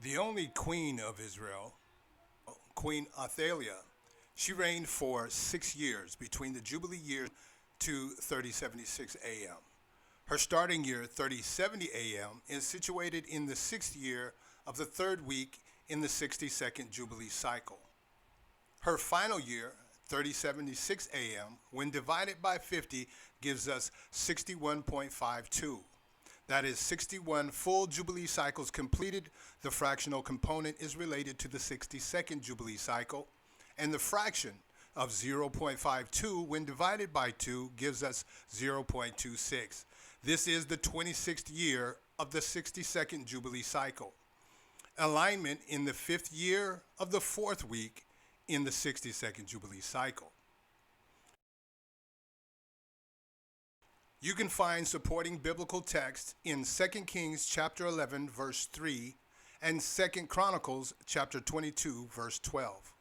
The only queen of Israel, Queen Athaliah, she reigned for 6 years between the Jubilee year to 3076 AM. Her starting year, 3070 AM, is situated in the 6th year of the 3rd week in the 62nd Jubilee cycle. Her final year, 3076 AM, when divided by 50, gives us 61.52. That is 61 full Jubilee cycles completed. The fractional component is related to the 62nd Jubilee cycle, and the fraction of 0.52 when divided by 2 gives us 0.26. This is the 26th year of the 62nd Jubilee cycle. Alignment in the 5th year of the 4th week in the 62nd Jubilee cycle. You can find supporting biblical texts in 2 Kings chapter 11 verse 3 and 2 Chronicles chapter 22 verse 12.